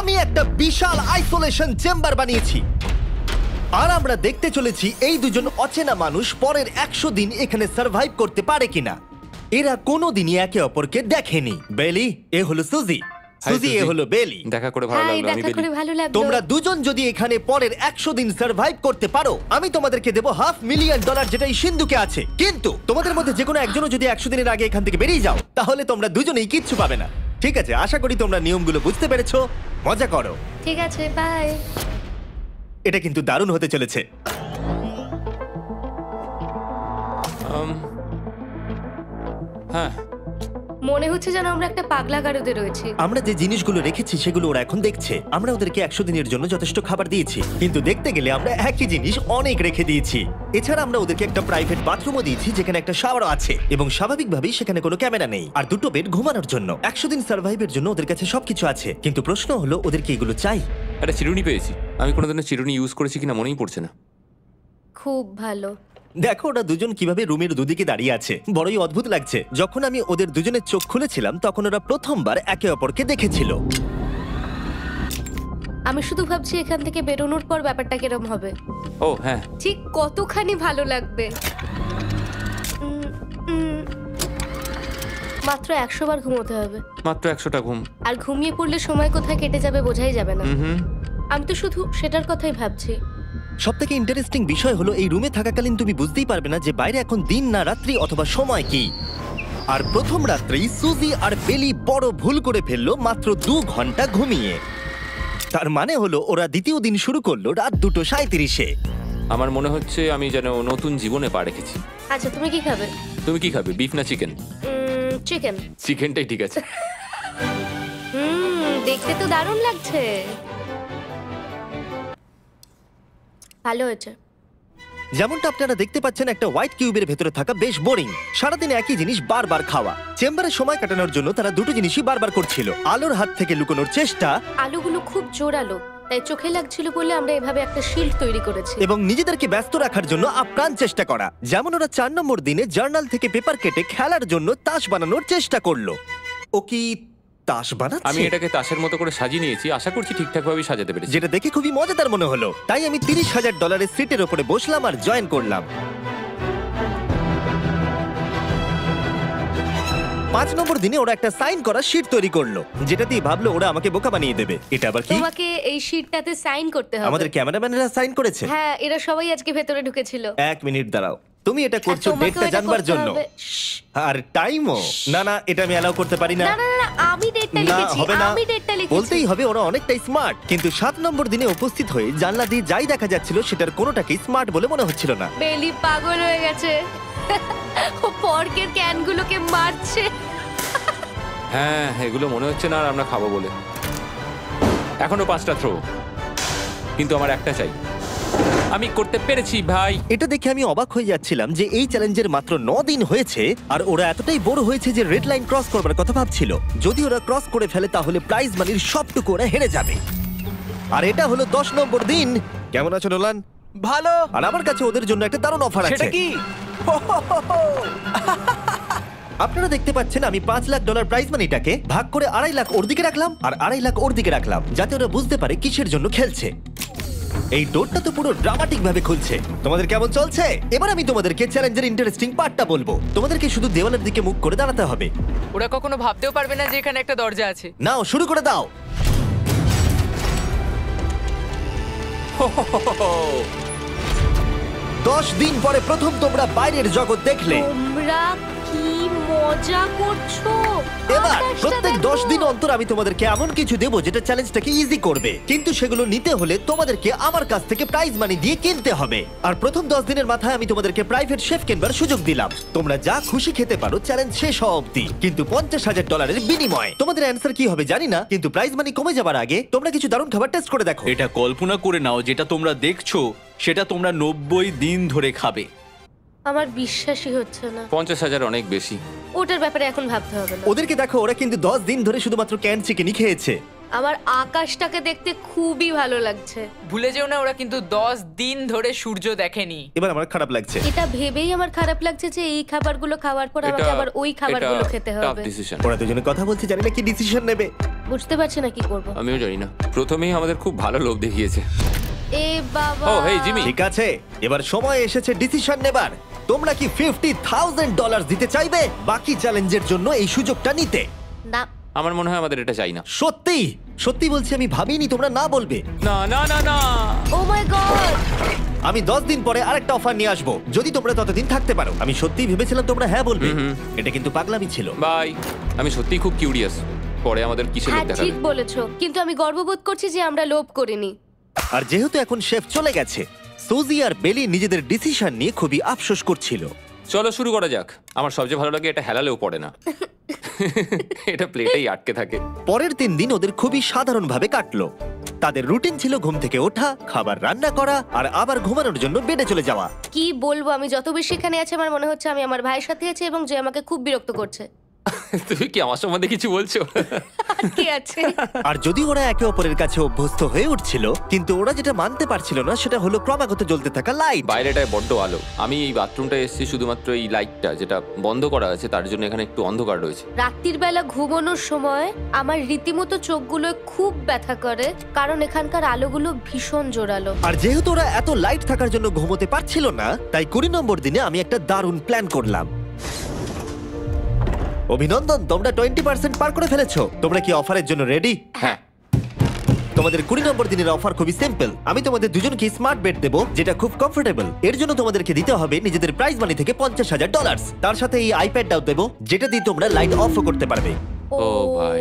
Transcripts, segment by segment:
আমি একটা বিশাল isolation chamber বানিয়েছি আর আমরা দেখতে চলেছি এই দুজন অচেনা মানুষ পরের 100 দিন এখানে সার্ভাইভ করতে পারে কিনা। এরা কোনোদিনই একে অপরকে দেখেনি। বেলি, এ হলো সুজি, সুজি এ হলো বেলি। দেখা করে ভালো লাগলো। আমি বেলি। তোমরা দুজন যদি এখানে পরের 100 দিন সার্ভাইভ করতে পারো, আমি তোমাদেরকে দেবো $500,000, যেটা এই সিন্ধুকে আছে। কিন্তু তোমাদের মধ্যে যে কোনো একজনও যদি 100 দিনের আগে এখান থেকে বেরিয়ে যাও, তাহলে তোমরা দুজনেই কিচ্ছু পাবে না। ঠিক আছে, আশা করি তোমরা নিয়মগুলো বুঝতে পেরেছো। মজা করো। ঠিক আছে, বাই। এটা কিন্তু দারুণ হতে চলেছে। হ্যাঁ, মনে হচ্ছে যেন আমরা একটা পাগলা গারদে রয়েছি। আমরা যে জিনিসগুলো রেখেছি সেগুলো ওরা এখন দেখছে। আমরা ওদেরকে 100 দিনের জন্য যথেষ্ট খাবার দিয়েছি, কিন্তু দেখতে গেলে আমরা একই জিনিস অনেক রেখে দিয়েছি। এছাড়া আমরা ওদেরকে একটা প্রাইভেট বাথরুমও দিয়েছি, যেখানে একটা শাওয়ারও আছে, এবং স্বাভাবিকভাবেই সেখানে কোনো ক্যামেরা নেই, আর দুটো বেড ঘুমানোর জন্য। 100 দিন সার্ভাইভের জন্য ওদের কাছে সবকিছু আছে, কিন্তু প্রশ্ন হলো ওদেরকে এগুলো চাই। একটা চিরুনি পেয়েছি। আমি কোনোদিনও চিরুনি ইউজ করেছি কিনা মনেই পড়ছে না। খুব ভালো। দেখো ওরা দুজন কিভাবে রুমের দুদিকে দাঁড়িয়ে আছে, বড়ই অদ্ভুত লাগছে। যখন আমি ওদের দুজনের চোখ খুলেছিলাম, তখন ওরা প্রথমবার একে অপরকে দেখেছিল। আমি শুধু ভাবছি এখান থেকে বেরোনোর পর ব্যাপারটা কিরম হবে। ও হ্যাঁ, ঠিক কতখানি ভালো লাগবে। মাত্র 100 বার ঘুমোতে হবে। মাত্র 100টা ঘুম। আর ঘুমিয়ে পড়লে সময় কোথায় কেটে যাবে বোঝাই যাবে না। হুম। আমি তো শুধু সেটার কথাই ভাবছি। সবথেকে ইন্টারেস্টিং বিষয় হলো এই রুমে থাকাকালীন তুমি বুঝতেই পারবে না যে বাইরে এখন দিন না রাত্রি অথবা সময় কি। আর প্রথম রাত্রেই সুজি আর বেলি বড় ভুল করে ফেললো মাত্র 2 ঘন্টা ঘুমিয়ে। তার মানে হলো ওরা দ্বিতীয় দিন শুরু করলো রাত 2:37-এ। আমার মনে হচ্ছে আমি যেন নতুন জীবনে পা রেখেছি। আচ্ছা, তুমি কি খাবে? তুমি কি খাবে, বিফ না চিকেন? চিকেন। চিকেনটাই ঠিক আছে। দেখতে তো দারুণ লাগছে। ভালো হয়েছে। যেমনটা আপনারা দেখতে পাচ্ছেন, একটা হোয়াইট কিউবের ভেতরে থাকা বেশ বোরিং। সারাদিন একই জিনিস বারবার খাওয়া। চেম্বারে সময় কাটানোর জন্য তারা দুটো জিনিসই বারবার করছিল: আলোর হাত থেকে লুকোনোর চেষ্টা, আলোগুলো খুব জোরালো, তাই চোখে লাগছিল বলে আমরা এভাবে একটা শিল্ড তৈরি করেছি, এবং নিজেদেরকে ব্যস্ত রাখার জন্য আপ্রাণ চেষ্টা করা। যেমন ওরা 4 নম্বর দিনে জার্নাল থেকে পেপার কেটে খেলার জন্য তাস বানানোর চেষ্টা করলো। ও কি তাস বানাচ্ছে? আমি এটাকে তাসের মতো করে সাজিয়ে নিয়েছি, আশা করছি ঠিকঠাক ভাবে সাজাতে পেরেছি। যেটা দেখে খুবই মজাদার মনে হলো, তাই আমি $30,000 সিটের উপরে বসলাম আর জয়েন করলাম। 5 নম্বর দিনে ওরা একটা সাইন করা শীট তৈরি করলো, যেটা দিয়ে ভাবলো ওরা আমাকে বোকা বানিয়ে দেবে। এটা আবার কি? তোমাকে এই শীটটাতে সাইন করতে হবে। আমাদের ক্যামেরাম্যানেরা সাইন করেছে? হ্যাঁ, এরা সবাই আজকে ভেতরে ঢুকেছিল। 1 মিনিট দাঁড়াও, তুমি এটা করছো তোমাকেও ডেটটা এটা জানবার করতে জন্য? হবে। আর টাইমও? না না, এটা আমি অ্যালাউ করতে পারি না। না না না, আমি ডেটটা না, লিখেছি। হবে না। আমি ডেটটা লিখেছি। বলতেই হবে ওরা অনেকটাই স্মার্ট, কিন্তু 7 নম্বর দিনে উপস্থিত হয়ে জানলা দিয়ে যাই দেখা যাচ্ছিল সেটার কোনোটাকেই স্মার্ট বলে মনে হচ্ছিল না। বেলি পাগল হয়ে গেছে। ও পর্কের ক্যানগুলোকে মারছে। হ্যাঁ, এগুলো মনে হচ্ছে না আর আমরা খাবো বলে। এখনো 5টা থ্রো, কিন্তু আমার একটা চাই। আমি করতে পেরেছি ভাই। এটা দেখে আমি অবাক হয়ে যাচ্ছিলাম যে এই চ্যালেঞ্জের মাত্র 9 দিন হয়েছে আর ওরা এতটাই বড় হয়েছে যে রেড লাইন ক্রস করবার কথা ভাবছিল। যদি ওরা ক্রস করে ফেলে তাহলে প্রাইজ মানির সবটুকু ওরা হেরে যাবে। আর এটা হলো 10 নম্বর দিন। কেমন আছো নোলান? ভালো। আর আমার কাছে ওদের জন্য একটা দারুণ অফার আছে। সেটা কি? আপনারা দেখতে পাচ্ছেন আমি $5 লাখ প্রাইজ মানিটাকে ভাগ করে 2.5 লাখ ওর দিকে রাখলাম আর 2.5 লাখ ওর দিকে রাখলাম, যাতে ওরা বুঝতে পারে কিসের জন্য খেলছে। এই ডোরটা তো পুরো ড্রামাটিক ভাবে খুলছে। তোমাদের কেমন চলছে? এবার আমি তোমাদেরকে চ্যালেঞ্জের ইন্টারেস্টিং পার্টটা বলবো। তোমাদেরকে শুধু দেওয়ালের দিকে মুখ করে দাঁড়াতে হবে। ওরা কখনো ভাবতেও পারবে না যে এখানে একটা দরজা আছে। নাও শুরু করে দাও। দশ দিন পরে প্রথম তোমরা বাইরের জগৎ দেখলে। তোমরা কি মজা করছো? এবার আকাশটা প্রত্যেক দেখো। 10 দিন অন্তর আমি তোমাদেরকে এমন কিছু দেবো যেটা চ্যালেঞ্জটাকে ইজি করবে, কিন্তু সেগুলো নিতে হলে তোমাদেরকে আমার কাছ থেকে প্রাইজ মানি দিয়ে কিনতে হবে। আর প্রথম 10 দিনের মাথায় আমি তোমাদেরকে প্রাইভেট শেফ কেনবার সুযোগ দিলাম। তোমরা যা খুশি খেতে পারো চ্যালেঞ্জ শেষ হওয়া অবধি, কিন্তু $50,000 বিনিময়ে। তোমাদের অ্যান্সার কি হবে জানি না, কিন্তু প্রাইজ মানি কমে যাবার আগে তোমরা কিছু দারুণ খাবার টেস্ট করে দেখো। এটা কল্পনা করে নাও, যেটা তোমরা দেখছো সেটা তোমরা 90 দিন ধরে খাবে। আমার বিশ্বাসই হচ্ছে না। 50,000 অনেক বেশি। ওটার ব্যাপারে এখন ভাবতে হবে না। ওদেরকে দেখো, ওরা কিন্তু 10 দিন ধরে শুধুমাত্র ক্যান চিকেনই খেয়েছে। আমার আকাশটাকে দেখতে খুবই ভালো লাগছে। ভুলে যেও না ওরা কিন্তু 10 দিন ধরে সূর্য দেখেনি। এবার আমার খারাপ লাগছে। এটা ভেবেই আমার খারাপ লাগছে যে এই খাবারগুলো খাওয়ার পর আমাকে আবার ওই খাবারগুলো খেতে হবে। ডিসিশন। ওরা দুজনে কথা বলছে, জানি না কি ডিসিশন নেবে। বুঝতে পারছি না কি করব। আমিও জানি না। প্রথমেই আমাদের খুব ভালো লোভ দেখিয়েছে। এ বাবা। ও হেই জিমি। ঠিক আছে, এবার সময় এসেছে ডিসিশন নেবার। তোমরা কি $50,000 দিতে চাইবে বাকি চ্যালেঞ্জের জন্য এই সুযোগটা নিতে? না। আমার মনে হয় আমাদের এটা চাই না। সত্যি সত্যি বলছি, আমি ভাবিনি তোমরা না বলবে। না না না না। ও মাই গড। আমি 10 দিন পরে আরেকটা অফার নিয়ে আসবো, যদি তোমরা ততদিন থাকতে পারো। আমি সত্যি ভেবেছিলাম তোমরা হ্যাঁ বলবে। এটা কিন্তু পাগলামি ছিল। বাই। আমি সত্যিই খুব কিউরিয়াস পরে আমাদের কিসের হ্যাঁ লোভ দেখাবে। ঠিক বলেছো, কিন্তু আমি গর্ববোধ করছি যে আমরা লোভ করিনি। আর যেহেতু এখন শেফ চলে গেছে, সুজি আর বেলি নিজেদের ডিসিশন নিয়ে খুবই আফসোস করছিল। চলো শুরু করা যাক। আমার সবচেয়ে ভালো লাগে এটা হেলালেও পড়ে না। এটা প্লেটেই আটকে থাকে। পরের 3 দিন ওদের খুবই সাধারণভাবে কাটলো। তাদের রুটিন ছিল ঘুম থেকে ওঠা, খাবার রান্না করা আর আবার ঘুমানোর জন্য বেডে চলে যাওয়া। কি বলবো, আমি যত বেশি এখানে আছি আমার মনে হচ্ছে আমি আমার ভাইয়ের সাথে আছি এবং যে আমাকে খুব বিরক্ত করছে। তুমি কি আমার সম্বন্ধে কিছু বলছো? আর কি আছে? আর যদি ওরা একে অপরের কাছে অভ্যস্ত হয়ে উঠছিল, কিন্তু ওরা যেটা মানতে পারছিল না সেটা হলো ক্রমাগত জ্বলতে থাকা লাইট। বাইরেটায় বড্ড আলো। আমি এই বাথরুমটায় এসেছি শুধুমাত্র এই লাইটটা যেটা বন্ধ করা আছে তার জন্য এখানে একটু অন্ধকার রয়েছে। রাত্রির বেলা ঘুমানোর সময় আমার রীতিমতো চোখগুলো খুব ব্যথা করে, কারণ এখানকার আলোগুলো ভীষণ জোরালো। আর যেহেতু ওরা এত লাইট থাকার জন্য ঘুমোতে পারছিল না, তাই 20 নম্বর দিনে আমি একটা দারুণ প্ল্যান করলাম। অভিনন্দন, তোমরা 20% পার করে ফেলেছো। তোমরা কি অফারের জন্য রেডি? হ্যাঁ। তোমাদের 20 নম্বর দিনের অফার খুবই সিম্পল। আমি তোমাদের দুজনকে স্মার্ট বেড দেবো, যেটা খুব কমফোর্টেবল। এর জন্য তোমাদেরকে দিতে হবে নিজেদের প্রাইজ মানি থেকে $50,000। তার সাথে এই আইপ্যাডটাও দেবো, যেটা দিয়ে তোমরা লাইট অফও করতে পারবে। ও ভাই।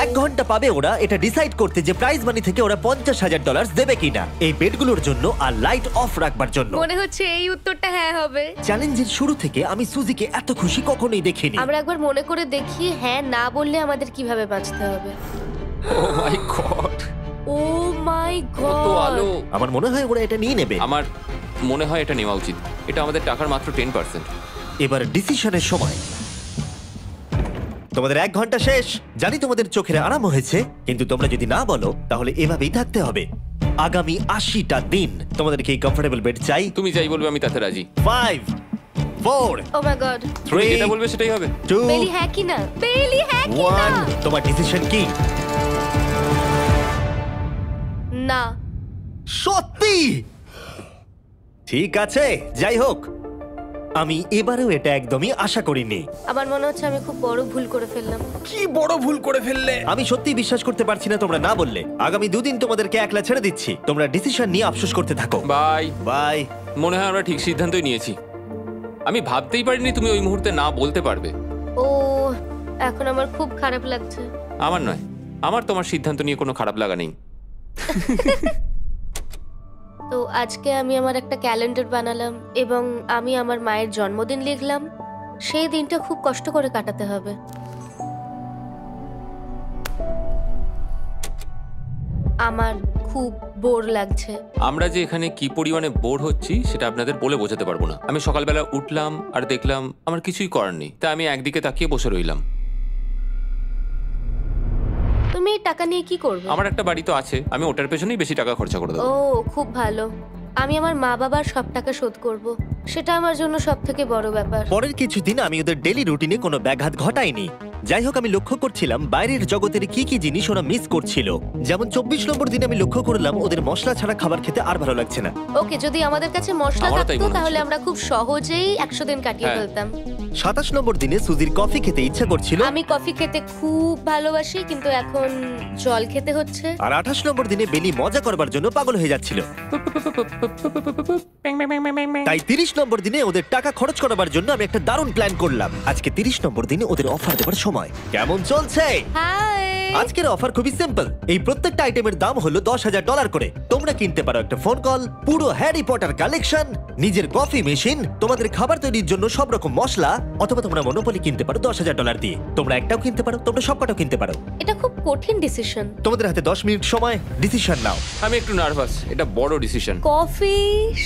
1 ঘন্টা পাবে ওরা এটা ডিসাইড করতে যে প্রাইজ মানি থেকে ওরা $50,000 দেবে কিনা এই বেডগুলোর জন্য আর লাইট অফ রাখবার জন্য। মনে হচ্ছে এই উত্তরটা হ্যাঁ হবে। চ্যালেঞ্জের শুরু থেকে আমি সুজিকে এত খুশি কখনোই দেখিনি। আমরা একবার মনে করে দেখি হ্যাঁ না বললে আমাদের কিভাবে বাঁচতে হবে। ও মাই গড। ও মাই কত আলো। গড। আমার মনে হয় ওরা এটা নিয়ে নেবে। আমার মনে হয় এটা নেওয়া উচিত। এটা আমাদের টাকার মাত্র 10%। এবার ডিসিশনের সময়। তোমাদের 1 ঘন্টা শেষ। জানি তোমাদের চোখের আরাম হয়েছে, কিন্তু তোমরা যদি না বলো তাহলে এভাবেই থাকতে হবে আগামী 80টা দিন। তোমাদেরকে এই কমফোর্টেবল বেড চাই। তুমি যাই বলবে আমি তাতে রাজি। 5 4 ও মাই গড। তুমি 3 যেটা বলবে সেটাই হবে। 2 বেলি হ্যাঁ কি না? বেলি হ্যাঁ কি না? 1 তোমার ডিসিশন কি? না। সত্যি? ঠিক আছে, যাই হোক, আমি এবারেও এটা একদমই আশা করিনি। আমার মনে হচ্ছে আমি খুব বড় ভুল করে ফেললাম। কি বড় ভুল করে ফেললে। আমি সত্যি বিশ্বাস করতে পারছি না তোমরা না বললে। আগামী 2 দিন তোমাদেরকে একলা ছেড়ে দিচ্ছি। তোমরা ডিসিশন নিয়ে আফসোস করতে থাকো। বাই। বাই। মনে হয় আমরা ঠিক সিদ্ধান্তই নিয়েছি। আমি ভাবতেই পারিনি তুমি ওই মুহূর্তে না বলতে পারবে। ও এখন আমার খুব খারাপ লাগছে। আমার নয়, আমার তোমার সিদ্ধান্ত নিয়ে কোনো খারাপ লাগা নেই। তো আজকে আমি আমার একটা ক্যালেন্ডার বানালাম এবং আমি আমার মায়ের জন্মদিন লিখলাম। সেই দিনটা খুব কষ্ট করে কাটাতে হবে। আমার খুব বোর লাগছে। আমরা যে এখানে কি পরিমাণে বোর হচ্ছি সেটা আপনাদের বলে বোঝাতে পারবো না। আমি সকালবেলা উঠলাম আর দেখলাম আমার কিছুই করার নেই, তাই আমি একদিকে তাকিয়ে বসে রইলাম। তুমি এই টাকা নিয়ে কি করবে? আমার একটা বাড়ি তো আছে, আমি ওটার পেছনেই বেশি টাকা খরচা করে ও দেবো। খুব ভালো। আমি আমার মা বাবার সব টাকা শোধ করব। সেটা আমার জন্য সবথেকে বড় ব্যাপার। পরের কিছুদিন আমি ওদের ডেলি রুটিনে কোনো ব্যাঘাত ঘটাইনি। যাই হোক, আমি লক্ষ্য করছিলাম বাইরের জগতের কি কি জিনিস ওরা মিস করছিল। যেমন 24 নম্বর দিনে আমি লক্ষ্য করলাম ওদের মশলা ছাড়া খাবার খেতে আর ভালো লাগছে না। ওকে, যদি আমাদের কাছে মশলা আমারও তাই থাকতো মনে তাহলে হচ্ছে। আমরা খুব সহজেই 100 দিন কাটিয়ে হ্যাঁ। ফেলতাম। 27 নম্বর দিনে সুজির কফি খেতে ইচ্ছা করছিল, আমি কফি খেতে খুব ভালোবাসি, কিন্তু এখন জল খেতে হচ্ছে। আর 28 নম্বর দিনে বেলি মজা করবার জন্য পাগল হয়ে যাচ্ছিল। তাই 30 নম্বর দিনে ওদের টাকা খরচ করাবার জন্য আমি একটা দারুণ প্ল্যান করলাম। আজকে 30 নম্বর দিনে ওদের অফার দেবার সময়। কেমন চলছে? হাই। আজকের অফার খুবই সিম্পল। এই প্রত্যেকটা আইটেমের দাম হলো $10,000 করে। তোমরা কিনতে পারো একটা ফোন কল, পুরো হ্যারি পটার কালেকশন, নিজের কফি মেশিন, তোমাদের খাবার তৈরির জন্য সব রকম মশলা, অথবা তোমরা মনোপলি কিনতে পারো $10,000 দিয়ে। তোমরা একটাও কিনতে পারো, তোমরা সবকটাও কিনতে পারো। এটা খুব কঠিন ডিসিশন। তোমাদের হাতে 10 মিনিট সময়, ডিসিশন নাও। আমি একটু নার্ভাস, এটা বড় ডিসিশন। কফি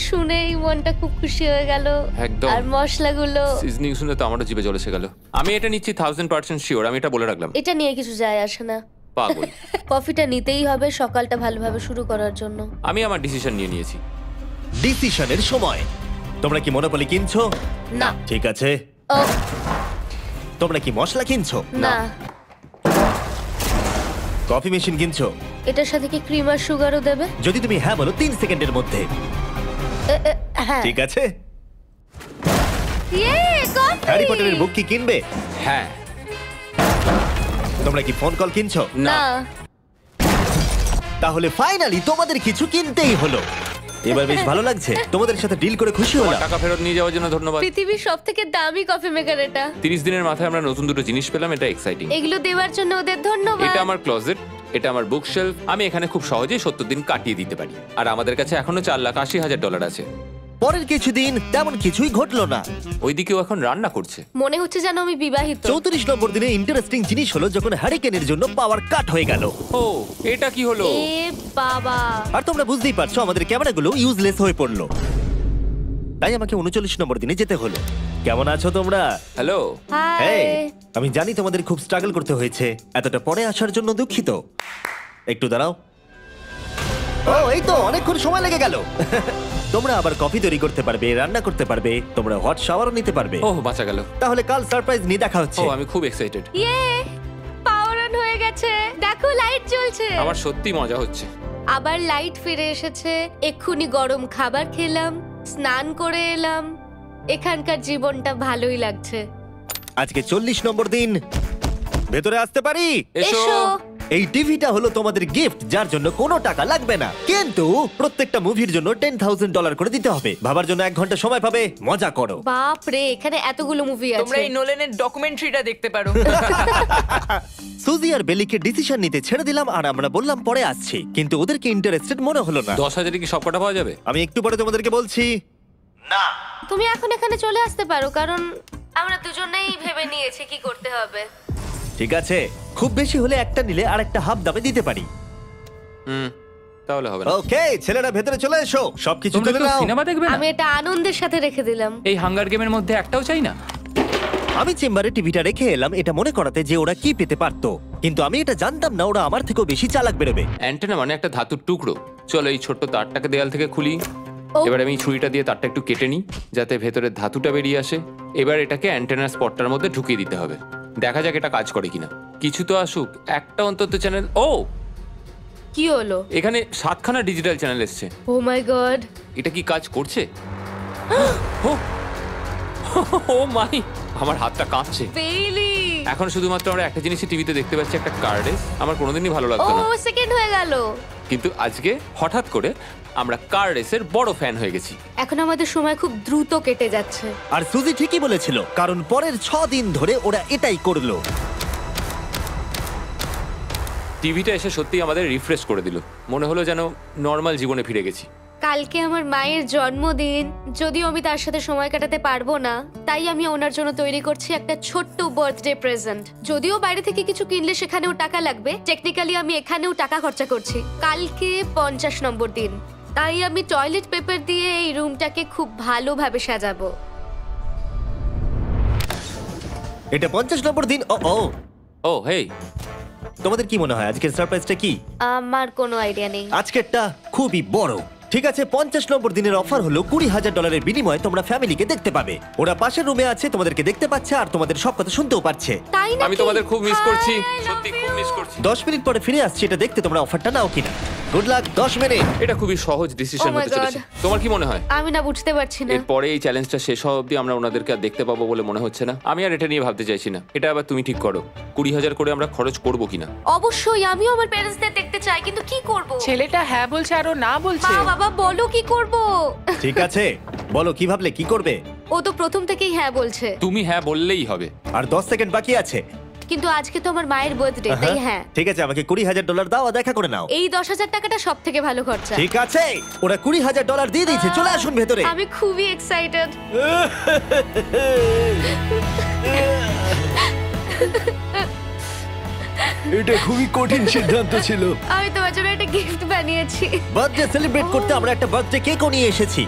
শুনেই মনটা খুব খুশি হয়ে গেল। একদম। আর মশলাগুলো, সিজনিং শুনে তো আমারও জিভে জল এসে গেল। আমি এটা নিচ্ছি 1000% শিওর, আমি এটা বলে রাখলাম। এটা নিয়ে কিছু যায় আসে না। পাগল। কফিটা নিতেই হবে সকালটা ভালোভাবে শুরু করার জন্য। আমি আমার ডিসিশন নিয়ে নিয়েছি। ডিসিশনের সময়। তোমরা কি মনোপলি কিনছো? না। ঠিক আছে। ও তোমরা কি মশলা কিনছো? না, কফি মেশিন কিনছো? এটার সাথে কি ক্রিম আর সুগারও দেবে? যদি তুমি হ্যাঁ বলো 3 সেকেন্ডের মধ্যে। হ্যাঁ। ঠিক আছে। ইয়ে, কফি! হ্যারি পটারের বুক কি কিনবে? হ্যাঁ। তোমরা কি ফোন কল কিনছো? না। তাহলে ফাইনালি তোমাদের কিছু কিনতেই হলো। এবার বেশ ভালো লাগছে। তোমাদের সাথে ডিল করে খুশি তোমার হলাম। টাকা ফেরত নিয়ে যাওয়ার জন্য ধন্যবাদ। পৃথিবীর সবথেকে দামি কফি মেকার এটা। 30 দিনের মাথায় আমরা নতুন দুটো জিনিস পেলাম, এটা এক্সাইটিং। এগুলো দেওয়ার জন্য ওদের ধন্যবাদ। এটা আমার ক্লোজেট, এটা আমার বুক শেলফ। আমি এখানে খুব সহজেই 70 দিন কাটিয়ে দিতে পারি। আর আমাদের কাছে এখনো $4,80,000 আছে। পরের কিছুদিন তেমন কিছুই ঘটলো না। ওইদিকেও এখন রান্না করছে। মনে হচ্ছে যেন আমি বিবাহিত। 34 নম্বর দিনে ইন্টারেস্টিং জিনিস হলো যখন হ্যারিকেনের জন্য পাওয়ার কাট হয়ে গেল। ও, এটা কি হলো? এ বাবা! আর তোমরা বুঝতেই পারছো আমাদের ক্যামেরাগুলো ইউজলেস হয়ে পড়লো। তাই আমাকে 39 নম্বর দিনে যেতে হলো। কেমন আছো তোমরা? হ্যালো। হাই। এই, আমি জানি তোমাদের খুব স্ট্রাগল করতে হয়েছে। এতটা পরে আসার জন্য দুঃখিত। একটু দাঁড়াও। ও, এই তো অনেকক্ষণ সময় লেগে গেল। তোমরা আবার কফি তৈরি করতে পারবে, রান্না করতে পারবে, তোমরা হট শাওয়ারও নিতে পারবে। ও, বাঁচা গেল। তাহলে কাল সারপ্রাইজ নিয়ে দেখা ও, হচ্ছে। আমি খুব এক্সাইটেড। ইয়ে! পাওয়ার অন হয়ে গেছে। দেখো লাইট জ্বলছে। আমার সত্যি মজা হচ্ছে। আবার লাইট ফিরে এসেছে। এক্ষুনি গরম খাবার খেলাম, স্নান করে এলাম। এখানকার জীবনটা ভালোই লাগছে। আজকে 40 নম্বর দিন। ভেতরে আসতে পারি? এসো। এসো। এই টিভিটা হলো তোমাদের গিফট, যার জন্য কোনো টাকা লাগবে না, কিন্তু প্রত্যেকটা মুভির জন্য $10,000 করে দিতে হবে। ভাবার জন্য 1 ঘন্টা সময় পাবে। মজা করো। বাপ রে, এখানে এতগুলো মুভি তোমরা আছে। এই নোলেনের ডকুমেন্টারিটা দেখতে পারো। সুজি আর বেলিকে ডিসিশন নিতে ছেড়ে দিলাম আর আমরা বললাম পরে আসছি, কিন্তু ওদেরকে ইন্টারেস্টেড মনে হলো না। 10,000 কি সবকটা পাওয়া যাবে? আমি একটু পরে তোমাদেরকে বলছি। না, তুমি এখন এখানে চলে আসতে পারো, কারণ আমরা দুজনেই ভেবে নিয়েছি কি করতে হবে। ঠিক আছে, খুব বেশি হলে একটা নিলে আর একটা হাফ দামে দিতে পারি। তাহলে হবে না। ওকে, ছেলেরা ভেতরে চলে এসো, সবকিছু তোমরা তুলে কেউ নাও। সিনেমা দেখবে না? আমি এটা আনন্দের সাথে রেখে দিলাম। এই হাঙ্গার গেমের মধ্যে একটাও চাই না। আমি চেম্বারে টিভিটা রেখে এলাম এটা মনে করাতে যে ওরা কি পেতে পারতো, কিন্তু আমি এটা জানতাম না ওরা আমার থেকেও বেশি চালাক বেরোবে। অ্যান্টেনা মানে একটা ধাতুর টুকরো। চলো এই ছোট্ট তারটাকে দেয়াল থেকে খুলি। ও। এবার আমি ছুরিটা দিয়ে তারটা একটু কেটে নিই যাতে ভেতরের ধাতুটা বেরিয়ে আসে। এবার এটাকে অ্যান্টেনার স্পটটার মধ্যে ঢুকিয়ে দিতে হবে। দেখা যাক এটা কাজ করে কিনা। কিছু তো আসুক, একটা অন্তত চ্যানেল। ও, কি হলো? এখানে 7খানা ডিজিটাল চ্যানেল এসছে। ও মাই গড! এটা কি কাজ করছে? ও, ও মাই, আমার হাতটা কাঁপছে। বেইলি! এখন শুধুমাত্র আমরা একটা জিনিসই টিভিতে দেখতে পাচ্ছি, একটা কার রেস। আমার কোনোদিনই ভালো ও লাগতো না, সেকেন্ড হয়ে গেল। কিন্তু আজকে হঠাৎ করে আমরা কার রেসের বড় ফ্যান হয়ে গেছি। এখন আমাদের সময় খুব দ্রুত কেটে যাচ্ছে। আর সুজি ঠিকই বলেছিল, কারণ পরের 6 দিন ধরে ওরা এটাই করলো। টিভিটা এসে সত্যি আমাদের রিফ্রেশ করে দিল। মনে হলো যেন নর্মাল জীবনে ফিরে গেছি। কালকে আমার মায়ের জন্মদিন, যদিও আমি তার সাথে সময় কাটাতে পারবো না, তাই আমি ওনার জন্য তৈরি করছি একটা ছোট্ট বার্থডে প্রেজেন্ট। যদিও বাইরে থেকে কিছু কিনলে সেখানেও টাকা লাগবে, টেকনিক্যালি আমি এখানেও টাকা খরচা করছি। কালকে 50 নম্বর দিন, তাই আমি টয়লেট পেপার দিয়ে এই রুমটাকে খুব ভালোভাবে সাজাবো। এটা 50 নম্বর দিন। ও ও, ও হেই, তোমাদের কি মনে হয় আজকের সারপ্রাইজটা কি? আমার কোনো আইডিয়া নেই। আজকেরটা খুবই বড়। ঠিক আছে, 50 নম্বর দিনের অফার হলো $20,000 বিনিময়ে তোমরা ফ্যামিলিকে দেখতে পাবে। ওরা পাশের রুমে আছে, তোমাদেরকে দেখতে পাচ্ছে আর তোমাদের সব কথা শুনতেও পাচ্ছে। তাই না? আমি তোমাদের খুব মিস করছি, সত্যি খুব মিস করছি। 10 মিনিট পরে ফিরে আসছি এটা দেখতে তোমরা অফারটা নাও কিনা। Good luck. 10 মিনিট। এটা খুবই সহজ ডিসিশন Oh my হতে চলেছে। God. তোমার কি মনে হয়? আমি না বুঝতে পারছি না। এরপরে এই চ্যালেঞ্জটা শেষ হওয়া অবধি আমরা ওনাদেরকে আর দেখতে পাবো বলে মনে হচ্ছে না। আমি আর এটা নিয়ে ভাবতে চাইছি না। এটা আবার তুমি ঠিক করো, 20,000 করে আমরা খরচ করবো কিনা। অবশ্যই আমিও আমার প্যারেন্টসদের দেখতে চাই, কিন্তু কি করব? ছেলেটা হ্যাঁ বলছে আর ও না বলছে। মা বাবা বলো কি করব? ঠিক আছে, বলো কি ভাবলে, কি করবে? ও তো প্রথম থেকেই হ্যাঁ বলছে। তুমি হ্যাঁ বললেই হবে। আর 10 সেকেন্ড বাকি আছে। কিন্তু আজকে তো আমার মায়ের বার্থডে, তাই হ্যাঁ। ঠিক আছে, আমাকে $20,000 দাও আর দেখা করে নাও। এই 10,000 টাকাটা সব থেকে ভালো খরচা। ঠিক আছে, ওরা $20,000 দিয়ে দিয়েছে। চলে আসুন ভেতরে। আমি খুবই এক্সাইটেড। এটা খুবই কঠিন সিদ্ধান্ত ছিল। আমি তোমার জন্য একটা গিফট বানিয়েছি। বার্থডে সেলিব্রেট করতে আমরা একটা বার্থডে কেকও নিয়ে এসেছি।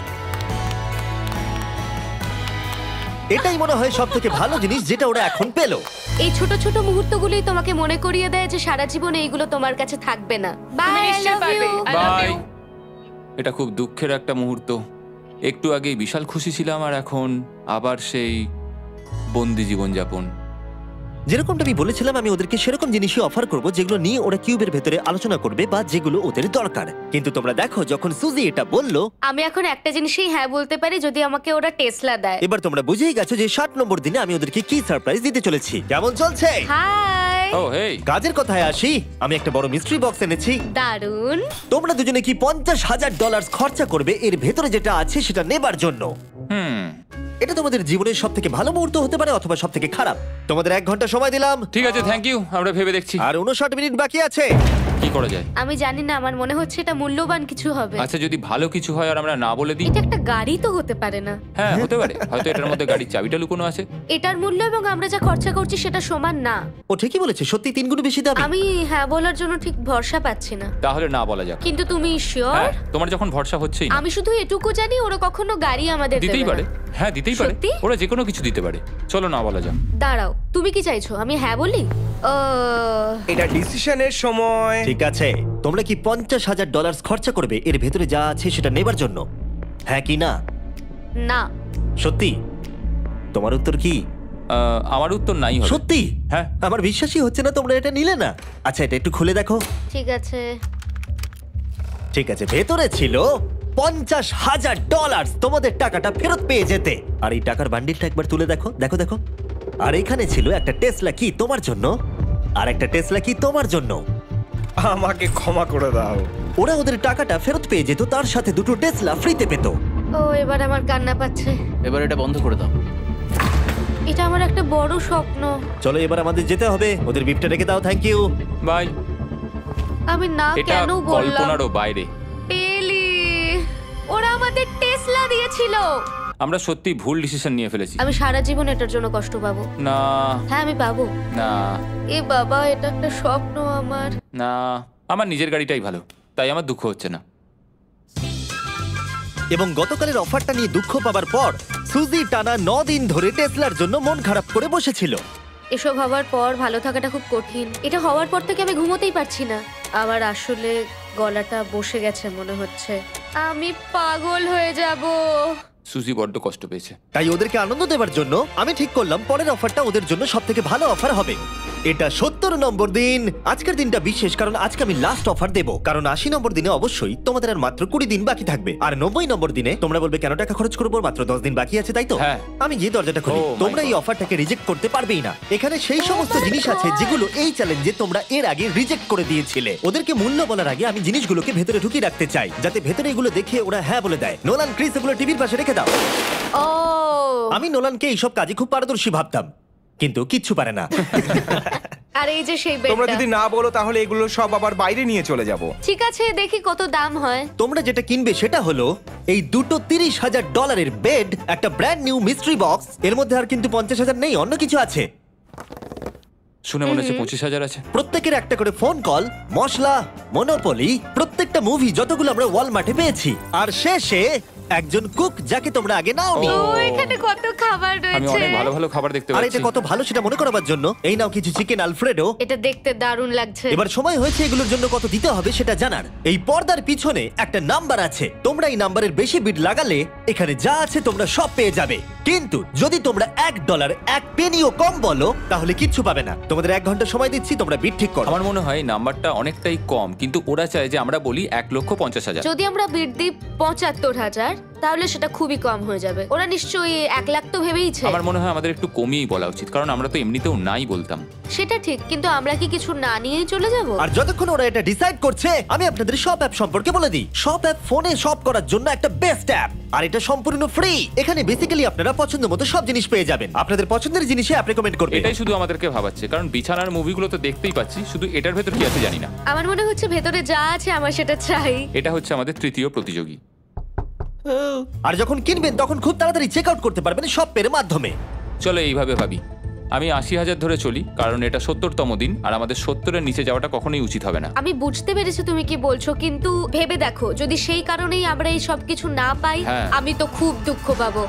এটাই মনে হয় সব থেকে ভালো জিনিস যেটা ওরা এখন পেলো। এই ছোট ছোট মুহূর্তগুলোই তোমাকে মনে করিয়ে দেয় যে সারা জীবন এইগুলো তোমার কাছে থাকবে না। বাই, আই নিশ্চয়ই লাভ পারবে। You. I love bye. you. এটা খুব দুঃখের একটা মুহূর্ত। একটু আগেই বিশাল খুশি ছিলাম আর এখন আবার সেই বন্দি জীবনযাপন। যেরকমটা আমি বলেছিলাম, আমি ওদেরকে সেরকম জিনিসই অফার করব যেগুলো নিয়ে ওরা কিউবের ভেতরে আলোচনা করবে বা যেগুলো ওদের দরকার। কিন্তু তোমরা দেখো, যখন সুজি এটা বললো, আমি এখন একটা জিনিসই হ্যাঁ বলতে পারি, যদি আমাকে ওরা টেসলা দেয়। এবার তোমরা বুঝেই গেছো যে 60 নম্বর দিনে আমি ওদেরকে কি সারপ্রাইজ দিতে চলেছি। কেমন চলছে? হাই, ও হেই, কাজের কথায় আসি, আমি একটা বড় মিস্ট্রি বক্স এনেছি। দারুন। তোমরা দুজনে কি $50,000 খরচা করবে এর ভেতরে যেটা আছে সেটা নেবার জন্য? এটা তোমাদের জীবনের সব থেকে ভালো মুহূর্ত হতে পারে অথবা সব থেকে খারাপ। তোমাদের 1 ঘন্টা সময় দিলাম ঠিক আছে, থ্যাংক ইউ। আমরা ভেবে দেখছি আর 59 মিনিট বাকি আছে। কি করা যায়। আমি জানি না, আমার মনে হচ্ছে এটা মূল্যবান কিছু হবে। আচ্ছা, যদি ভালো কিছু হয় আর আমরা না বলে দিই? এটা একটা গাড়ি তো হতে পারে না। হ্যাঁ, হতে পারে। হয়তো এটার মধ্যে গাড়ির চাবিটা লুকোনো আছে। এটার মূল্য এবং আমরা যা খরচা করছি সেটা সমান না। ও ঠিকই বলেছে, সত্যি 3 গুণ বেশি দামি। আমি হ্যাঁ বলার জন্য ঠিক ভরসা পাচ্ছি না। তাহলে না বলা যাক। কিন্তু তুমি শিওর? হ্যাঁ, তোমার যখন ভরসা হচ্ছেই না। আমি শুধু এটুকু জানি, ওরা কখনো গাড়ি আমাদের দিতেই দেবে পারে। না। হ্যাঁ, দিতেই পারে। সত্যি? ওরা যে কোনো কিছু দিতে পারে। চলো না বলা যাক। দাঁড়াও, তুমি কি চাইছো আমি হ্যাঁ বলি? এটা ডিসিশনের সময়। ঠিক আছে, তোমরা কি $50,000 খরচা করবে এর ভেতরে যা আছে সেটা নেবার জন্য? হ্যাঁ কি না? না। সত্যি? তোমার উত্তর কি? আমার উত্তর নাই হবে। সত্যি? হ্যাঁ। আমার বিশ্বাসই হচ্ছে না তোমরা এটা নিলে না। আচ্ছা, এটা একটু খুলে দেখো। ঠিক আছে। ঠিক আছে, ভেতরে ছিল $50,000। তোমাদের টাকাটা ফেরত পেয়ে যেতে। আর এই টাকার বান্ডিলটা একবার তুলে দেখো, দেখো দেখো। আর এখানে ছিল একটা টেসলা কি তোমার জন্য, আর একটা টেসলা কি তোমার জন্য। আমাকে ক্ষমা করে দাও। ওরা ওদের টাকাটা ফেরত পেয়ে যেত, তার সাথে 2টো টেসলা ফ্রিতে পেত। ও, এবার আমার কান্না পাচ্ছে। এবার এটা বন্ধ করে দাও। এটা আমার একটা বড় স্বপ্ন। চলো এবার আমাদের যেতে হবে। ওদের বিপটা রেখে দাও। Thank you. বাই। আমি না এটা কেন বললাম? কল্পনারও বাইরে। পেলি, ওরা আমাদের টেসলা দিয়েছিল। আমরা সত্যি ভুল ডিসিশন নিয়ে ফেলেছি। আমি সারা জীবন এটার জন্য কষ্ট পাবো। না হ্যাঁ, আমি পাবো। না এ বাবা, এটা একটা স্বপ্ন আমার। না, আমার নিজের গাড়িটাই ভালো, তাই আমার দুঃখ হচ্ছে না। এবং গতকালের অফারটা নিয়ে দুঃখ পাবার পর সুজি টানা 9 দিন ধরে টেসলার জন্য মন খারাপ করে বসেছিল। এসব হওয়ার পর ভালো থাকাটা খুব কঠিন। এটা হওয়ার পর থেকে আমি ঘুমোতেই পারছি না। আমার আসলে গলাটা বসে গেছে মনে হচ্ছে। আমি পাগল হয়ে যাব। সুজি বড্ড কষ্ট পেয়েছে। তাই ওদেরকে আনন্দ দেওয়ার জন্য আমি ঠিক করলাম পরের অফারটা ওদের জন্য সব থেকে ভালো অফার হবে। এটা 70 নম্বর দিন। আজকের দিনটা বিশেষ কারণ আজকে আমি লাস্ট অফার দেব। কারণ 80 নম্বর দিনে অবশ্যই তোমাদের আর মাত্র 20 দিন বাকি থাকবে। আর 90 নম্বর দিনে তোমরা বলবে কেন টাকা খরচ করবো, মাত্র 10 দিন বাকি আছে, তাই তো? হ্যাঁ। আমি গিয়ে দরজাটা খুলি। Oh my তোমরা এই God. অফারটাকে রিজেক্ট করতে পারবেই না। এখানে সেই সমস্ত জিনিস আছে যেগুলো এই চ্যালেঞ্জে তোমরা এর আগে রিজেক্ট করে দিয়েছিলে। ওদেরকে মূল্য বলার আগে আমি জিনিসগুলোকে ভেতরে ঢুকিয়ে রাখতে চাই, যাতে ভেতরে এগুলো দেখে ওরা হ্যাঁ বলে দেয়। নোলান, ক্রিস, এগুলো টিভির পাশে রেখে দাও। ও, আমি নোলানকে এইসব কাজে খুব পারদর্শী ভাবতাম, কিন্তু কিচ্ছু পারে না। আর এই যে সেই তোমরা বেডটা। যদি না বলো তাহলে এগুলো সব আবার বাইরে নিয়ে চলে যাব। ঠিক আছে, দেখি কত দাম হয়। তোমরা যেটা কিনবে সেটা হলো এই দুটো $30,000 বেড, একটা ব্র্যান্ড নিউ মিস্ট্রি বক্স। এর মধ্যে আর কিন্তু 50,000 নেই, অন্য কিছু আছে। শুনে মনে হচ্ছে 25,000 আছে। প্রত্যেকের একটা করে ফোন কল, মশলা, মনোপলি, প্রত্যেকটা মুভি যতগুলো আমরা ওয়ালমার্টে পেয়েছি, আর শেষে একজন কুক যাকে তোমরা আগে নাওনি। ও, ও, এখানে কত খাবার আমি রয়েছে। অনেক ভালো ভালো খাবার দেখতে আর পাচ্ছি। এটা কত ভালো সেটা মনে করাবার জন্য এই নাও কিছু চিকেন আলফ্রেডো। এটা দেখতে দারুণ লাগছে। এবার সময় হয়েছে এগুলোর জন্য কত দিতে হবে সেটা জানার। এই পর্দার পিছনে একটা নাম্বার আছে, তোমরা এই নাম্বারের বেশি বিড লাগালে এখানে যা আছে তোমরা সব পেয়ে যাবে। কিন্তু যদি তোমরা $1 1 পেনিও কম বলো তাহলে কিচ্ছু পাবে না। তোমাদের 1 ঘন্টা সময় দিচ্ছি, তোমরা বিড ঠিক করো। আমার মনে হয় এই নাম্বারটা অনেকটাই কম, কিন্তু ওরা চায় যে আমরা বলি 1,50,000। যদি আমরা বিড দিই 75,000, তাহলে সেটা খুবই কম হয়ে যাবে। ওরা নিশ্চয়ই 1 লাখ তো ভেবেইছে। আমার মনে হয় আমাদের একটু কমিয়েই বলা উচিত, কারণ আমরা তো এমনিতেও নাই বলতাম। সেটা ঠিক, কিন্তু আমরা কি কিছু না নিয়েই চলে যাব? আর যতক্ষণ ওরা এটা ডিসাইড করছে আমি আপনাদের শপ অ্যাপ সম্পর্কে বলে দিই। শপ অ্যাপ ফোনে শপ করার জন্য একটা বেস্ট অ্যাপ, আর এটা সম্পূর্ণ ফ্রি। এখানে বেসিক্যালি আপনারা পছন্দ মতো সব জিনিস পেয়ে যাবেন। আপনাদের পছন্দের জিনিসে অ্যাপ রেকমেন্ড করবে। এটাই শুধু আমাদেরকে ভাবাচ্ছে, কারণ বিছানার মুভিগুলো তো দেখতেই পাচ্ছি, শুধু এটার ভেতর কি আছে জানি না। আমার মনে হচ্ছে ভেতরে যা আছে আমার সেটা চাই। এটা হচ্ছে আমাদের তৃতীয় প্রতিযোগী। আর যখন কিনবেন তখন খুব তাড়াতাড়ি চেক আউট করতে পারবেন শপ পের মাধ্যমে। চলো এইভাবে ভাবি। আমি 80,000 ধরে চলি, কারণ এটা 70তম দিন, আর আমাদের 70-এর নিচে যাওয়াটা কখনোই উচিত হবে না। আমি বুঝতে পেরেছি তুমি কি বলছো, কিন্তু ভেবে দেখো যদি সেই কারণেই আমরা এই সব কিছু না পাই, হ্যাঁ। আমি তো খুব দুঃখ পাবো।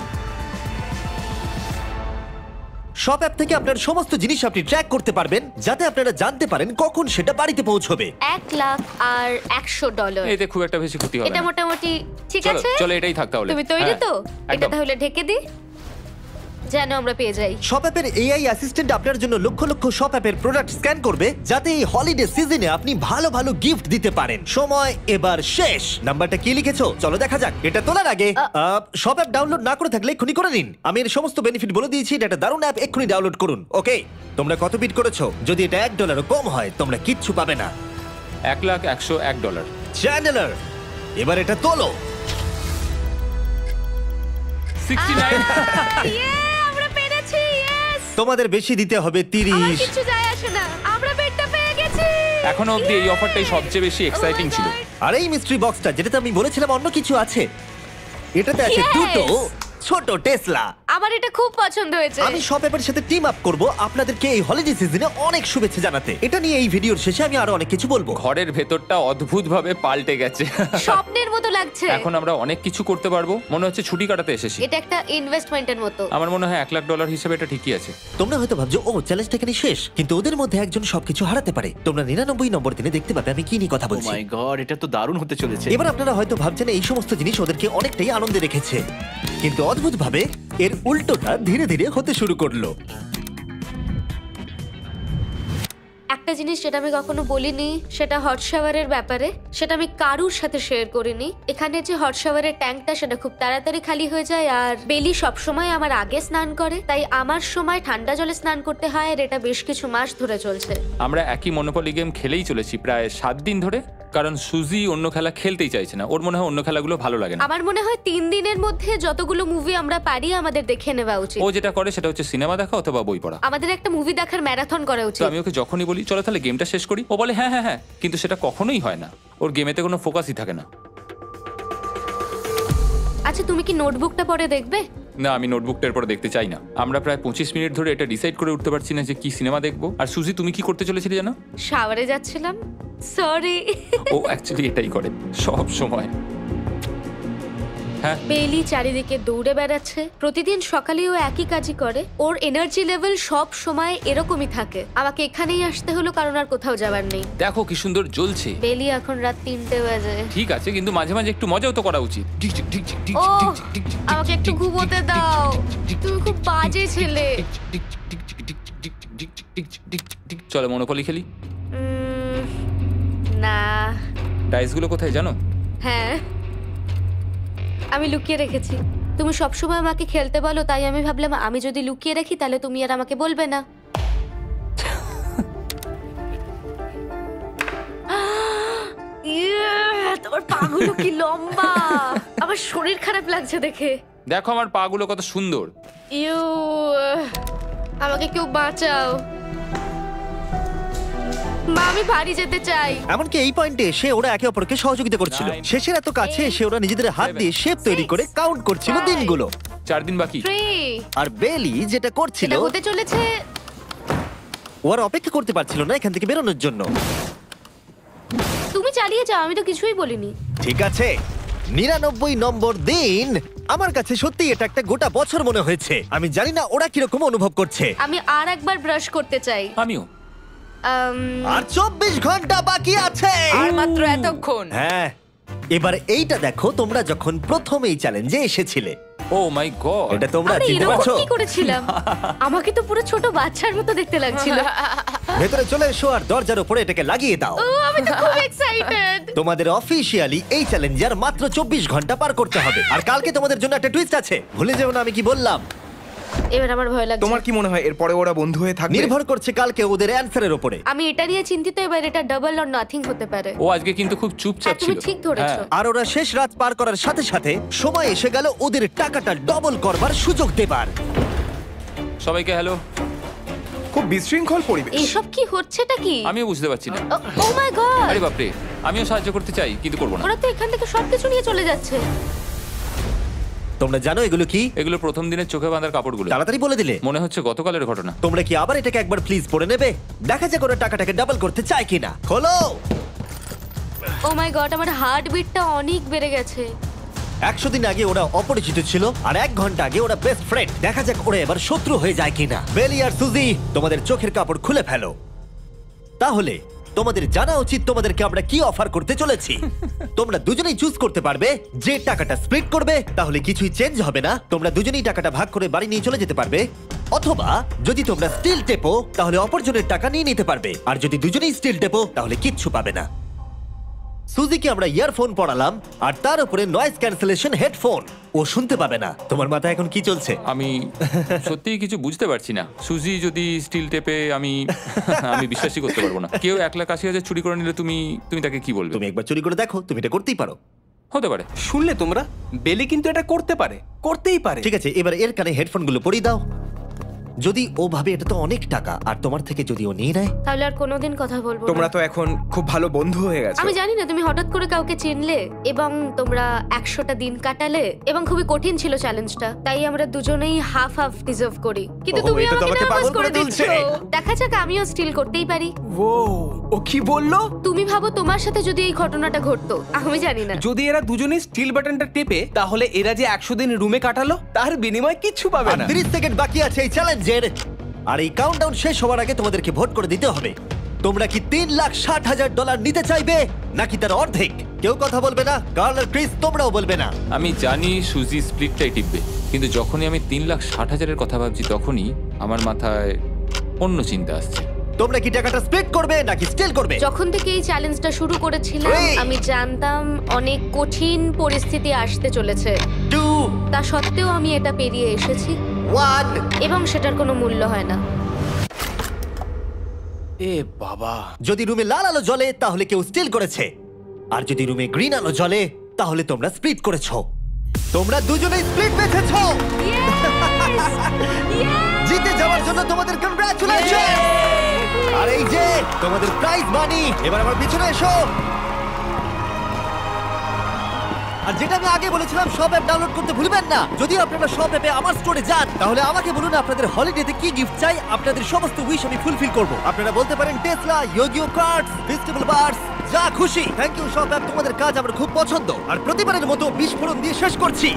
শপ অ্যাপ থেকে আপনার সমস্ত জিনিস আপনি ট্র্যাক করতে পারবেন, যাতে আপনারা জানতে পারেন কখন সেটা বাড়িতে পৌঁছবে। $1,00,000 এতে খুব একটা বেশি ক্ষতি হবে এটা না। মোটামুটি ঠিক চলো আছে। চলো এটাই থাক তাহলে। তুমি তৈরি হ্যাঁ, তো? এটা একদম। তাহলে ঢেকে দি, যেন আমরা পেয়ে যাই। শপ অ্যাপের এআই অ্যাসিস্ট্যান্ট আপনার জন্য লক্ষ লক্ষ শপ অ্যাপের প্রোডাক্ট স্ক্যান করবে, যাতে এই হলিডে সিজনে আপনি ভালো ভালো গিফট দিতে পারেন। সময় এবার শেষ। নাম্বারটা কি লিখেছো চলো দেখা যাক। এটা তোলার আগে শপ অ্যাপ ডাউনলোড না করে থাকলে এক্ষুনি করে নিন। আমি এর সমস্ত বেনিফিট বলে দিয়েছি। এটা একটা দারুণ অ্যাপ, এক্ষুনি ডাউনলোড করুন। ওকে, তোমরা কত বিট করেছো? যদি এটা $1 কম হয় তোমরা কিচ্ছু পাবে না। $1,101। চ্যান্ডেলার, এবার এটা তোলো। 69। ইয়ে, আমরা পেরেছি। ইয়েস! তোমাদের বেশি দিতে হবে আমার 30। কিছু যায় আসে না, আমরা বেডটা পেয়ে গেছি। এখনো অবধি এই অফারটাই সবচেয়ে বেশি এক্সাইটিং ছিল। আর এই মিস্ট্রি বক্সটা, যেটাতে আমি বলেছিলাম অন্য কিছু আছে, এটাতে আছে Yes! দুটো ছোট টেসলা। আমার এটা খুব পছন্দ হয়েছে। আমি শপ অ্যাপের সাথে টিম আপ করব আপনাদেরকে এই হলিডে সিজনে অনেক শুভেচ্ছা জানাতে। এটা নিয়ে এই ভিডিওর শেষে আমি আরো অনেক কিছু বলবো। ঘরের ভেতরটা অদ্ভুতভাবে পাল্টে গেছে। স্বপ্নের মতো লাগছে। এখন আমরা অনেক কিছু করতে পারবো, মনে হচ্ছে ছুটি কাটাতে এসেছি। এটা একটা ইনভেস্টমেন্টের মতো। আমার মনে হয় $1,00,000 হিসেবে এটা ঠিকই আছে। তোমরা হয়তো ভাবছো ও চ্যালেঞ্জটা এখানে শেষ, কিন্তু ওদের মধ্যে একজন সবকিছু হারাতে পারে। তোমরা 99 নম্বর দিনে দেখতে পাবে আমি কি নিয়ে কথা ও বলছি। মাই গড, এটা তো দারুণ হতে চলেছে। এবার আপনারা হয়তো ভাবছেন এই সমস্ত জিনিস ওদেরকে অনেকটাই আনন্দে রেখেছে, কিন্তু অদ্ভুতভাবে এর উল্টোটা ধীরে ধীরে হতে শুরু করলো। একটা জিনিস যেটা আমি কখনো বলিনি, সেটা হট শাওয়ারের ব্যাপারে। সেটা আমি কারুর সাথে শেয়ার করিনি। এখানে যে হট শাওয়ারের ট্যাঙ্কটা, সেটা খুব তাড়াতাড়ি খালি হয়ে যায়। আর বেলি সবসময় আমার আগে স্নান করে, তাই আমার সময় ঠান্ডা জলে স্নান করতে হয়। আর এটা বেশ কিছু মাস ধরে চলছে। আমরা একই মনোপলি গেম খেলেই চলেছি প্রায় 7 দিন ধরে, কারণ সুজি অন্য খেলা খেলতেই চাইছে না। ওর মনে হয় অন্য খেলাগুলো ভালো লাগে না। আমার মনে হয় 3 দিনের মধ্যে যতগুলো মুভি আমরা পারি আমাদের দেখে নেওয়া উচিত। ও যেটা করে সেটা হচ্ছে সিনেমা দেখা অথবা বই পড়া। আমাদের একটা মুভি দেখার ম্যারাথন করা তো উচিত। আমি ওকে যখনই বলি চলো তাহলে গেমটা শেষ করি, ও বলে হ্যাঁ হ্যাঁ হ্যাঁ, কিন্তু সেটা কখনোই হয় না। ওর গেমেতে কোনো ফোকাসই থাকে না। আচ্ছা, তুমি কি নোটবুকটা পরে দেখবে? না, আমি নোটবুকটার পর দেখতে চাই না। আমরা প্রায় 25 মিনিট ধরে এটা ডিসাইড করে উঠতে পারছি না যে কি সিনেমা দেখবো। আর সুজি, তুমি কি করতে চলেছিলে জানো? শাওয়ারে যাচ্ছিলাম। সরি। ও অ্যাকচুয়ালি এটাই করে সব সময়। হ্যাঁ, বেলি চারিদিকে দৌড়ে বেড়াচ্ছে। প্রতিদিন সকালে ও একই কাজই করে। ওর এনার্জি লেভেল সব সময় এরকমই থাকে। আমাকে এখানেই আসতে হলো, কারণ আর কোথাও যাবার নেই। দেখো কি সুন্দর জ্বলছে। বেলি এখন রাত 3টে বাজে। ঠিক আছে, কিন্তু মাঝে মাঝে একটু মজাও তো করা উচিত। ও, আমাকে একটু ঘুমোতে দাও। তুমি খুব বাজে ছেলে। চলো মনোপলি খেলি। না। ডাইসগুলো কোথায় জানো? হ্যাঁ, আমি লুকিয়ে রেখেছি। তুমি সবসময় আমাকে খেলতে বলো, তাই আমি ভাবলাম আমি যদি লুকিয়ে রাখি তাহলে তুমি আর আমাকে বলবে না। তোমার পাগুলো কি লম্বা! আমার শরীর খারাপ লাগছে দেখে। দেখো আমার পাগুলো কত সুন্দর। ইউ, আমাকে কেউ বাঁচাও। মা, আমি বাড়ি যেতে চাই। এমনকি এই পয়েন্টে এসে ওরা একে অপরকে সহযোগিতা করছিল। 9, শেষের এত কাছে এসে ওরা নিজেদের হাত দিয়ে শেপ তৈরি করে কাউন্ট করছিল 5, দিনগুলো। 4 দিন বাকি। 3। আর বেলি যেটা করছিল, এটা হতে চলেছে। ও আর অপেক্ষা করতে পারছিল না এখান থেকে বেরোনোর জন্য। তুমি চালিয়ে যাও, আমি তো কিছুই বলিনি। ঠিক আছে, 99 নম্বর দিন। আমার কাছে সত্যি এটা একটা গোটা বছর মনে হয়েছে। আমি জানি না ওরা কিরকম অনুভব করছে। আমি আর একবার ব্রাশ করতে চাই। আমিও। আর 24 ঘন্টা বাকি আছে। আর মাত্র এতক্ষণ। হ্যাঁ, এবার এইটা দেখো, তোমরা যখন প্রথম এই চ্যালেঞ্জে এসেছিলে, ও মাই গড। এটা তোমরা আরে, চিনতে এরকম পারছো? কি করেছিলাম? আমাকে তো পুরো ছোট বাচ্চার মতো দেখতে লাগছিল। ভেতরে চলে এসো আর দরজার উপরে এটাকে লাগিয়ে দাও। ও, আমি তো খুব এক্সাইটেড। তোমাদের অফিসিয়ালি এই চ্যালেঞ্জার মাত্র 24 ঘন্টা পার করতে হবে। আর কালকে তোমাদের জন্য একটা টুইস্ট আছে, ভুলে যেও না আমি কি বললাম। এবার আমার ভয় লাগছে। তোমার কি মনে হয় এরপরে ওরা বন্ধু হয়ে থাকবে? নির্ভর করছে কালকে ওদের অ্যানসারের উপরে। আমি এটা নিয়ে চিন্তিত। এবার এটা ডাবল অর নাথিং হতে পারে। ও আজকে কিন্তু খুব চুপচাপ হ্যাঁ, তুমি ছিল। ঠিক ধরেছো। হ্যাঁ। আর ওরা শেষ রাত পার করার সাথে সাথে সময় এসে গেল ওদের টাকাটা ডবল করবার সুযোগ দেবার। সবাইকে হ্যালো। খুব বিশৃঙ্খল পরিবেশ। এসব কি হচ্ছেটা কি? আমিও বুঝতে পারছি না। ও মাই গড! আরে বাপরে, আমিও সাহায্য করতে চাই কিন্তু করবো না। ওরা তো এখান থেকে সবকিছু নিয়ে চলে যাচ্ছে। তোমরা জানো এগুলো কি? এগুলো প্রথম দিনের চোখে বাঁধার কাপড়গুলো। তাড়াতাড়ি বলে দিলে। মনে হচ্ছে গতকালের ঘটনা। তোমরা কি আবার এটাকে একবার প্লিজ পড়ে নেবে? দেখা যাক ওরা টাকাটাকে ডাবল করতে চায় কিনা। খোলো। ও মাই গড, আমার হার্ট বিটটা অনেক বেড়ে গেছে। 100 দিন আগে ওরা অপরিচিত ছিল আর 1 ঘন্টা আগে ওরা বেস্ট ফ্রেন্ড। দেখা যাক ওরা এবার শত্রু হয়ে যায় কিনা। বেলি আর সুজি, তোমাদের চোখের কাপড় খুলে ফেলো। তাহলে তোমাদের জানা উচিত তোমাদেরকে আমরা কি অফার করতে চলেছি। তোমরা দুজনেই চুজ করতে পারবে যে টাকাটা স্প্লিট করবে, তাহলে কিছুই চেঞ্জ হবে না। তোমরা দুজনেই টাকাটা ভাগ করে বাড়ি নিয়ে চলে যেতে পারবে। অথবা যদি তোমরা স্টিল টেপো তাহলে অপরজনের টাকা নিয়ে নিতে পারবে, আর যদি দুজনেই স্টিল টেপো তাহলে কিচ্ছু পাবে না। সুজিকে আমরা ইয়ারফোন পড়ালাম আর তার উপরে নয়েজ ক্যান্সেলেশন হেডফোন। ও শুনতে পাবে না। তোমার মাথায় এখন কি চলছে? আমি সত্যিই কিছু বুঝতে পারছি না। সুজি যদি স্টিল টেপে, আমি বিশ্বাসই করতে পারবো না। কেউ 1,80,000 চুরি করে নিলে তুমি তাকে কি বলবে? তুমি একবার চুরি করে দেখো, তুমি এটা করতেই পারো। হতে পারে। শুনলে তোমরা, বেলি কিন্তু এটা করতে পারে, করতেই পারে। ঠিক আছে, এবার এর কানে হেডফোনগুলো পরিয়ে দাও। যদি ও ভাবে এটা তো অনেক টাকা, আর তোমার থেকে যদি ও নিয়ে নেয়, তাহলে আর কোনোদিন কথা বলবো তোমরা না। তো এখন খুব ভালো বন্ধু হয়ে গেছো। আমি জানি না তুমি হঠাৎ করে কাউকে চিনলে এবং তোমরা 100টা দিন কাটালে এবং খুবই কঠিন ছিল চ্যালেঞ্জটা, তাই আমরা দুজনেই হাফ হাফ ডিজার্ভ করি। কিন্তু ওহো, তুমি এটা তো আমাকে আমাকে নার্ভাস পাগল করে করে দিচ্ছ। তুলছে। দেখা যাক, আমিও স্টিল করতেই পারি। ও কি বললো? তুমি ভাবো তোমার সাথে যদি এই ঘটনাটা ঘটতো, আমি জানি না। যদি এরা দুজনেই স্টিল বাটনটা টেপে, তাহলে এরা যে 100 দিন রুমে কাটালো তার বিনিময়ে কিচ্ছু পাবে আর না। 30 সেকেন্ড বাকি আছে এই চ্যালেঞ্জের। আর এই কাউন্টডাউন শেষ হওয়ার আগে তোমাদেরকে ভোট করে দিতে হবে। তোমরা কি $3,60,000 নিতে চাইবে নাকি তার অর্ধেক? কেউ কথা বলবে না। কার্ল আর ক্রিস, তোমরাও বলবে না। আমি জানি সুজি স্প্লিটটাই টিপবে, কিন্তু যখনই আমি 3,60,000-এর কথা ভাবছি তখনই আমার মাথায় অন্য চিন্তা আসছে। তোমরা কি টাকাটা স্প্লিট করবে নাকি স্টিল করবে? যখন থেকে এই চ্যালেঞ্জটা শুরু করেছিলাম, Three. আমি জানতাম অনেক কঠিন পরিস্থিতি আসতে চলেছে। 2, তা সত্ত্বেও আমি এটা পেরিয়ে এসেছি 1। এবং সেটার কোনো মূল্য হয় না। এ বাবা, যদি রুমে লাল আলো জ্বলে তাহলে কেউ স্টিল করেছে, আর যদি রুমে গ্রিন আলো জ্বলে তাহলে তোমরা স্প্লিট করেছো। তোমরা দুজনেই স্প্লিট বেঁচেছো। জিতে যাওয়ার জন্য তোমাদের কংগ্রাচুলেশন। আর এই যে তোমাদের প্রাইজ মানি। এবার আমার পিছনে এসো। আর যেটা আমি আগে বলেছিলাম, সব অ্যাপ ডাউনলোড করতে ভুলবেন না। যদি আপনারা সব অ্যাপে আমার স্টোরে যান, তাহলে আমাকে বলুন আপনাদের হলিডেতে কি গিফট চাই। আপনাদের সমস্ত উইশ আমি ফুলফিল করব। আপনারা বলতে পারেন টেসলা, ইয়োগিও কার্ডস, ফেস্টিভ্যাল বার্স, যা খুশি। থ্যাংক ইউ সব অ্যাপ, তোমাদের কাজ আমার খুব পছন্দ। আর প্রতিবারের মতো বিস্ফোরণ দিয়ে শেষ করছি।